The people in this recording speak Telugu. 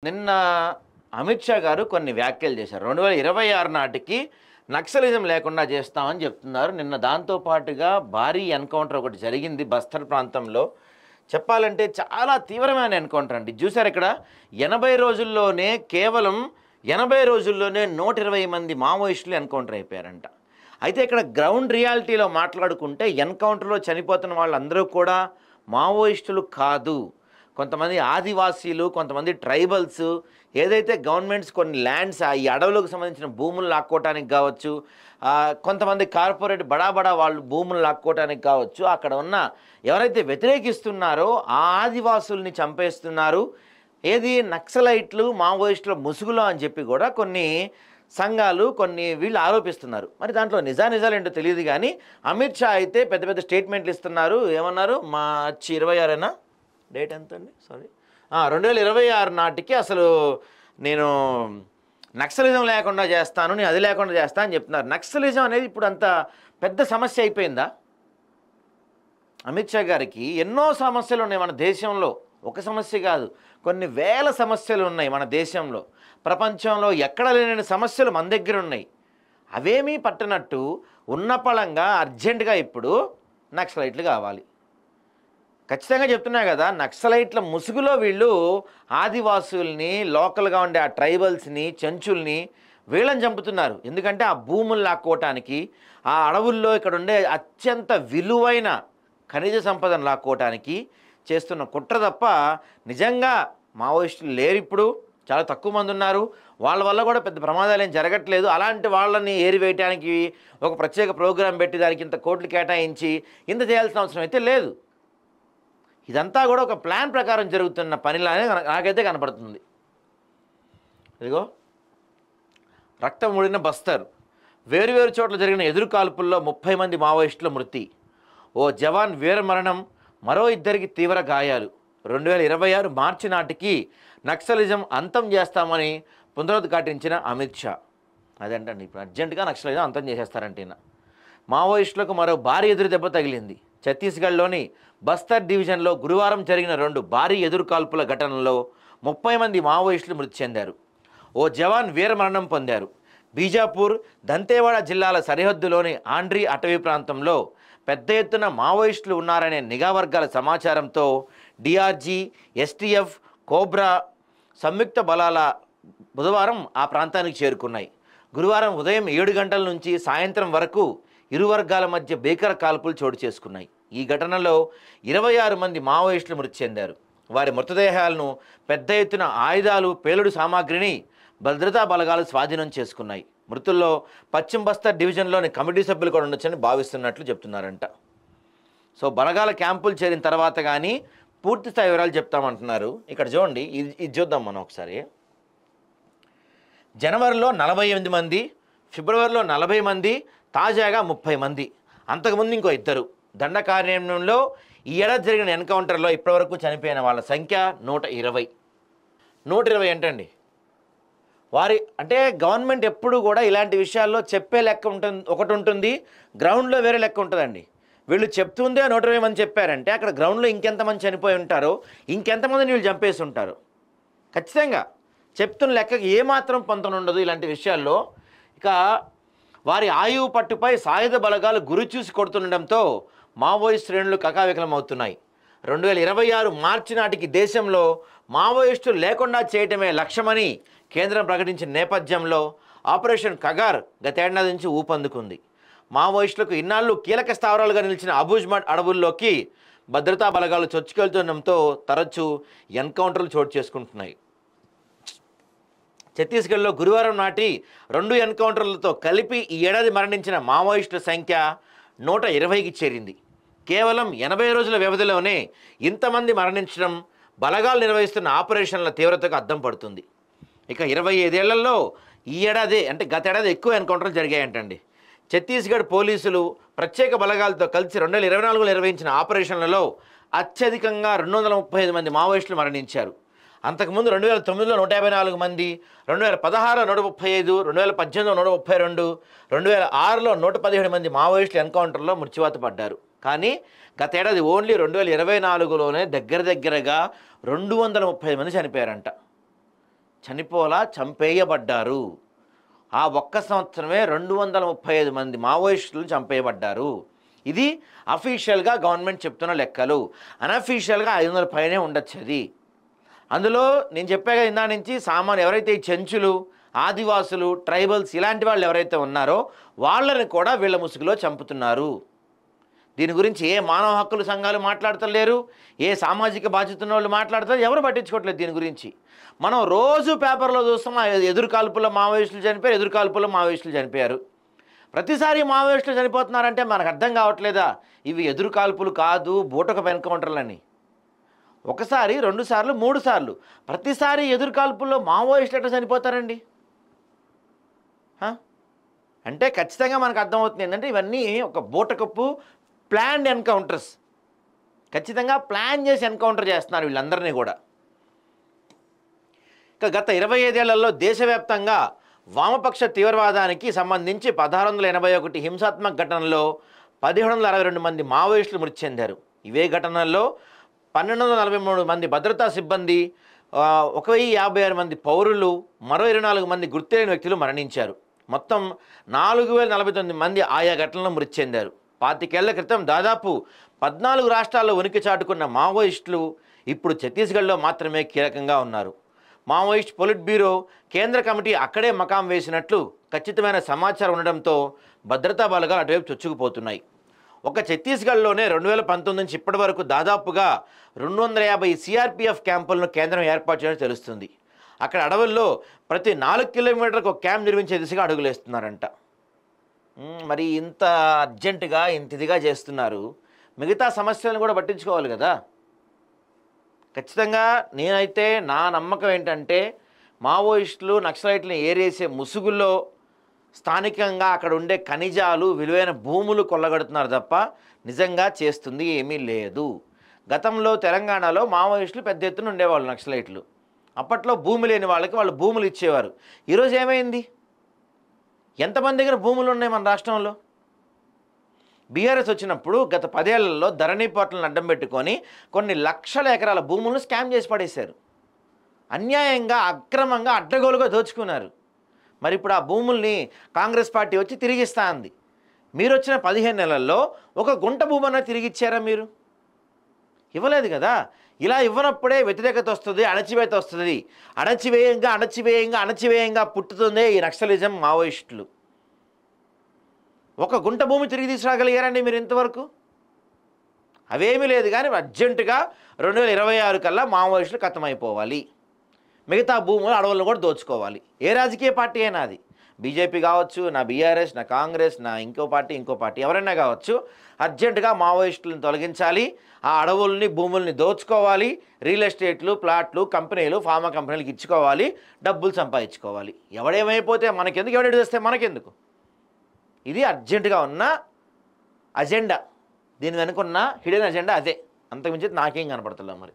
నిన్న అమిత్ షా గారు కొన్ని వ్యాఖ్యలు చేశారు. 2026 నాటికి నక్సలిజం లేకుండా చేస్తామని చెప్తున్నారు. నిన్న దాంతో పాటుగా భారీ ఎన్కౌంటర్ ఒకటి జరిగింది బస్తర్ ప్రాంతంలో. చెప్పాలంటే చాలా తీవ్రమైన ఎన్కౌంటర్ అండి. చూసారు ఇక్కడ 80 రోజుల్లోనే కేవలం 80 రోజుల్లోనే 120 మంది మావోయిస్టులు ఎన్కౌంటర్ అయిపోయారంట. అయితే ఇక్కడ గ్రౌండ్ రియాలిటీలో మాట్లాడుకుంటే ఎన్కౌంటర్లో చనిపోతున్న వాళ్ళందరూ కూడా మావోయిస్టులు కాదు. కొంతమంది ఆదివాసీలు, కొంతమంది ట్రైబల్స్, ఏదైతే గవర్నమెంట్స్ కొన్ని ల్యాండ్స్ ఈ అడవులకు సంబంధించిన భూములు లాక్కోవటానికి కావచ్చు, కొంతమంది కార్పొరేట్ బడా వాళ్ళు భూములు లాక్కోవటానికి కావచ్చు, అక్కడ ఉన్న ఎవరైతే వ్యతిరేకిస్తున్నారో ఆ ఆదివాసుల్ని చంపేస్తున్నారు. ఏది నక్సలైట్లు మావోయిస్టుల ముసుగులో అని చెప్పి కూడా కొన్ని సంఘాలు వీళ్ళు ఆరోపిస్తున్నారు. మరి దాంట్లో నిజాలేంటో తెలియదు. కానీ అమిత్ షా అయితే పెద్ద పెద్ద స్టేట్మెంట్లు ఇస్తున్నారు. ఏమన్నారు? మార్చి 26 డేట్ ఎంత అండి? సారీ 2026 నాటికి అసలు నేను నక్సలిజం లేకుండా చేస్తాను, నేను అది లేకుండా చేస్తాను అని చెప్తున్నారు. నక్సలిజం అనేది ఇప్పుడు అంత పెద్ద సమస్య అయిపోయిందా? అమిత్ షా గారికి ఎన్నో సమస్యలు ఉన్నాయి మన దేశంలో. ఒక సమస్య కాదు, కొన్ని వేల సమస్యలు ఉన్నాయి మన దేశంలో. ప్రపంచంలో ఎక్కడ లేని సమస్యలు మన దగ్గర ఉన్నాయి. అవేమీ పట్టనట్టు ఉన్న పళంగా అర్జెంటుగా ఇప్పుడు నక్సలైట్లు కావాలి. ఖచ్చితంగా చెప్తున్నా కదా, నక్సలైట్ల ముసుగులో వీళ్ళు ఆదివాసుల్ని, లోకల్గా ఉండే ఆ ట్రైబల్స్ని, చెంచుల్ని వీళ్ళని చంపుతున్నారు. ఎందుకంటే ఆ భూములు లాక్కోవటానికి, ఆ అడవుల్లో ఇక్కడ ఉండే అత్యంత విలువైన ఖనిజ సంపదను లాక్కోవటానికి చేస్తున్న కుట్ర తప్ప నిజంగా మావోయిస్టులు లేరు. ఇప్పుడు చాలా తక్కువ మంది ఉన్నారు. వాళ్ళ వల్ల కూడా పెద్ద ప్రమాదాలు ఏం జరగట్లేదు. అలాంటి వాళ్ళని ఏరివేయటానికి ఒక ప్రత్యేక ప్రోగ్రాం పెట్టి దానికి ఇంత కోట్లు కేటాయించి ఇంత చేయాల్సిన అవసరం అయితే లేదు. ఇదంతా కూడా ఒక ప్లాన్ ప్రకారం జరుగుతున్న పనిలానే నాకైతే కనపడుతుంది. ఇదిగో రక్తం ఊడిన బస్తర్, వేరువేరు చోట్ల జరిగిన ఎదురు కాల్పుల్లో 30 మంది మావోయిస్టుల మృతి, ఓ జవాన్ వీరమరణం, మరో 2 తీవ్ర గాయాలు. 2026 మార్చి నాటికి నక్సలిజం అంతం చేస్తామని పునరుద్ఘాటించిన అమిత్ షా. అదేంటండి ఇప్పుడు అర్జెంటుగా నక్సలిజం అంతం చేసేస్తారంటే. మావోయిస్టులకు మరో భారీ ఎదురు దెబ్బ తగిలింది. ఛత్తీస్గఢ్లోని బస్తర్ డివిజన్లో గురువారం జరిగిన 2 భారీ ఎదురుకాల్పుల ఘటనలో 30 మంది మావోయిస్టులు మృతి చెందారు. ఓ జవాన్ వీరమరణం పొందారు. బీజాపూర్, దంతేవాడ జిల్లాల సరిహద్దులోని ఆండ్రీ అటవీ ప్రాంతంలో పెద్ద ఎత్తున మావోయిస్టులు ఉన్నారనే నిఘా వర్గాల సమాచారంతో డిఆర్జీ, ఎస్టీఎఫ్, కోబ్రా సంయుక్త బలాల బుధవారం ఆ ప్రాంతానికి చేరుకున్నాయి. గురువారం ఉదయం 7 గంటల నుంచి సాయంత్రం వరకు ఇరు వర్గాల మధ్య భీకర కాల్పులు చోటు చేసుకున్నాయి. ఈ ఘటనలో 26 మంది మావోయిస్టులు మృతి చెందారు. వారి మృతదేహాలను, పెద్ద ఎత్తున ఆయుధాలు, పేలుడు సామాగ్రిని భద్రతా బలగాలు స్వాధీనం చేసుకున్నాయి. మృతుల్లో పశ్చిమ బస్తర్ డివిజన్లోని కమిటీ సభ్యులు కూడా ఉండొచ్చని భావిస్తున్నట్లు చెప్తున్నారంట. సో బలగాల క్యాంపులు చేరిన తర్వాత కానీ పూర్తి స్థాయి వివరాలు చెప్తామంటున్నారు. ఇక్కడ చూడండి, ఇది చూద్దాం మనం ఒకసారి. జనవరిలో 48 మంది, ఫిబ్రవరిలో 40 మంది, తాజాగా 30 మంది. అంతకుముందు ఇంకో 2. దండకారణ్యంలో ఈ ఏడాది జరిగిన ఎన్కౌంటర్లో ఇప్పటివరకు చనిపోయిన వాళ్ళ సంఖ్య 120. 120 ఏంటండి? అంటే గవర్నమెంట్ ఎప్పుడు కూడా ఇలాంటి విషయాల్లో చెప్పే లెక్క ఒకటి ఉంటుంది, గ్రౌండ్లో వేరే లెక్క ఉంటుందండి. వీళ్ళు చెప్తుందే 120 మంది చెప్పారంటే అక్కడ గ్రౌండ్లో ఇంకెంతమంది చనిపోయి ఉంటారో, ఇంకెంతమందిని వీళ్ళు చంపేసి ఉంటారు. ఖచ్చితంగా చెప్తున్న లెక్కకి ఏమాత్రం పొంతన ఉండదు ఇలాంటి విషయాల్లో. ఇక వారి ఆయువు పట్టుపై సాయుధ బలగాలు గురి చూసి కొడుతుండటంతో మావోయిస్ట్ శ్రేణులు కకావికలమవుతున్నాయి. 2026 మార్చి నాటికి దేశంలో మావోయిస్టులు లేకుండా చేయటమే లక్ష్యమని కేంద్రం ప్రకటించిన నేపథ్యంలో ఆపరేషన్ కగార్ గతేడాది నుంచి ఊపందుకుంది. మావోయిస్టులకు ఇన్నాళ్ళు కీలక స్థావరాలుగా నిలిచిన అబూజ్మఠ్ అడవుల్లోకి భద్రతా బలగాలు చొచ్చుకెళ్తుండటంతో తరచూ ఎన్కౌంటర్లు చోటు చేసుకుంటున్నాయి. ఛత్తీస్గఢ్లో గురువారం నాటి 2 ఎన్కౌంటర్లతో కలిపి ఈ ఏడాది మరణించిన మావోయిస్టుల సంఖ్య 120కి చేరింది. కేవలం 80 రోజుల వ్యవధిలోనే ఇంతమంది మరణించడం బలగాలు నిర్వహిస్తున్న ఆపరేషన్ల తీవ్రతకు అద్దం పడుతుంది. ఇక 25 ఏళ్లలో ఈ ఏడాది అంటే గత ఏడాది ఎక్కువ ఎన్కౌంటర్లు జరిగాయంటండి. ఛత్తీస్గఢ్ పోలీసులు ప్రత్యేక బలగాలతో కలిసి 2024లో నిర్వహించిన ఆపరేషన్లలో అత్యధికంగా 235 మంది మావోయిస్టులు మరణించారు. అంతకుముందు 2009లో 154 మంది, 2016లో 135, 2018లో 132, 2006లో 117 మంది మావోయిస్టులు ఎన్కౌంటర్లో మృత్యువాత పడ్డారు. కానీ గతేడాది ఓన్లీ 2024లోనే దగ్గరగా 230 మంది చనిపోయారంట. చనిపోలా, చంపేయబడ్డారు. ఆ ఒక్క సంవత్సరమే 235 మంది మావోయిస్టులు చంపేయబడ్డారు. ఇది అఫీషియల్గా గవర్నమెంట్ చెప్తున్న లెక్కలు. అన్అఫీషియల్గా 500 పైనే ఉండొచ్చు అది. అందులో నేను చెప్పాగా ఇందా నుంచి ఎవరైతే ఈ చెంచులు, ఆదివాసులు, ట్రైబల్స్ ఇలాంటి వాళ్ళు ఎవరైతే ఉన్నారో వాళ్ళని కూడా వీళ్ళ ముసుగులో చంపుతున్నారు. దీని గురించి ఏ మానవ హక్కుల సంఘాలు మాట్లాడతలేరు, ఏ సామాజిక బాధ్యత ఉన్న వాళ్ళు మాట్లాడతారు, ఎవరు పట్టించుకోవట్లేదు దీని గురించి. మనం రోజు పేపర్లో చూస్తాం ఎదురుకాల్పుల్లో మావోయిస్టులు చనిపోయారు. ప్రతిసారి మావోయిస్టులు చనిపోతున్నారంటే మనకు అర్థం కావట్లేదా ఇవి ఎదురుకాల్పులు కాదు, బూటకపు ఎన్కౌంటర్లని. ఒకసారి, 2 సార్లు, 3 సార్లు, ప్రతిసారి ఎదురుకాల్పుల్లో మావోయిస్టులు ఎట్లా చనిపోతారండి? అంటే ఖచ్చితంగా మనకు అర్థమవుతుంది ఏంటంటే ఇవన్నీ ఒక బూటకపు ప్లాన్డ్ ఎన్కౌంటర్స్. ఖచ్చితంగా ప్లాన్ చేసి ఎన్కౌంటర్ చేస్తున్నారు వీళ్ళందరినీ కూడా. ఇక గత 25 ఏళ్లలో దేశవ్యాప్తంగా వామపక్ష తీవ్రవాదానికి సంబంధించి 1681 హింసాత్మక ఘటనల్లో 1762 మంది మావోయిస్టులు మృతి చెందారు. ఇవే ఘటనల్లో 1243 మంది భద్రతా సిబ్బంది, 1056 మంది పౌరులు, మరో 24 మంది గుర్తులేని వ్యక్తులు మరణించారు. మొత్తం 4049 మంది ఆయా ఘటనలో మృతి చెందారు. 25 ఏళ్ల క్రితం దాదాపు 14 రాష్ట్రాల్లో ఉనికి చాటుకున్న మావోయిస్టులు ఇప్పుడు ఛత్తీస్గఢ్లో మాత్రమే కీలకంగా ఉన్నారు. మావోయిస్ట్ పొలిట్ బ్యూరో కేంద్ర కమిటీ అక్కడే మకాం వేసినట్లు ఖచ్చితమైన సమాచారం ఉండడంతో భద్రతా బలగాలు అటువైపు చొచ్చుకుపోతున్నాయి. ఒక ఛత్తీస్గఢ్లోనే 2019 నుంచి ఇప్పటి వరకు దాదాపుగా 250 సిఆర్పిఎఫ్ క్యాంపులను కేంద్రం ఏర్పాటు చేయడం తెలుస్తుంది. అక్కడ అడవుల్లో ప్రతి 4 కిలోమీటర్లకు ఒక క్యాంప్ నిర్మించే దిశగా అడుగులేస్తున్నారంట. మరి ఇంత అర్జెంటుగా ఇంత ఇదిగా చేస్తున్నారు, మిగతా సమస్యలను కూడా పట్టించుకోవాలి కదా. ఖచ్చితంగా నేనైతే నా నమ్మకం ఏంటంటే మావోయిస్టులు నక్సలైట్లను ఏరేసే ముసుగుల్లో స్థానికంగా అక్కడ ఉండే ఖనిజాలు, విలువైన భూములు కొల్లగొడుతున్నారు తప్ప నిజంగా చేస్తుంది ఏమీ లేదు. గతంలో తెలంగాణలో మావోయిస్టులు పెద్ద ఎత్తున ఉండేవాళ్ళు నక్సలైట్లు. అప్పట్లో భూమి లేని వాళ్ళకి వాళ్ళు భూములు ఇచ్చేవారు. ఈరోజు ఏమైంది? ఎంతమంది దగ్గర భూములు ఉన్నాయి మన రాష్ట్రంలో? బీఆర్ఎస్ వచ్చినప్పుడు గత 10 ఏళ్లలో ధరణి పోర్టల్ని అడ్డం పెట్టుకొని కొన్ని లక్షల ఎకరాల భూములను స్కామ్ చేసి పడేశారు. అన్యాయంగా, అక్రమంగా, అడ్డగోలుగా దోచుకున్నారు. మరి ఇప్పుడు ఆ భూముల్ని కాంగ్రెస్ పార్టీ వచ్చి తిరిగిస్తా అంది. మీరు వచ్చిన 15 నెలల్లో ఒక గుంట భూమన్నా తిరిగి ఇచ్చారా? మీరు ఇవ్వలేదు కదా. ఇలా ఇవ్వనప్పుడే వ్యతిరేకత వస్తుంది, అణచివేత వస్తుంది. అణచివేయంగా పుట్టుతుందే ఈ నక్సలిజం, మావోయిస్టులు. ఒక గుంట భూమి తిరిగి తీసుకురాగలిగారండి మీరు ఇంతవరకు? అవేమీ లేదు. కానీ అర్జెంటుగా 2026 కల్లా మావోయిస్టులు ఖతమైపోవాలి. మిగతా భూములు, అడవులను కూడా దోచుకోవాలి. ఏ రాజకీయ పార్టీ అయినా, అది బీజేపీ కావచ్చు, నా బీఆర్ఎస్, నా కాంగ్రెస్, నా ఇంకో పార్టీ ఎవరైనా కావచ్చు, అర్జెంటుగా మావోయిస్టులను తొలగించాలి. ఆ అడవుల్ని, భూముల్ని దోచుకోవాలి. రియల్ ఎస్టేట్లు, ప్లాట్లు, కంపెనీలు, ఫార్మా కంపెనీలకు ఇచ్చుకోవాలి, డబ్బులు సంపాదించుకోవాలి. ఎవడేమైపోతే మనకెందుకు, ఎవడేడు చేస్తే మనకెందుకు? ఇది అర్జెంటుగా ఉన్న అజెండా. దీని వెనుకున్న హిడెన్ అజెండా అదే. అంతకుమించి నాకేం కనపడుతుందా మరి?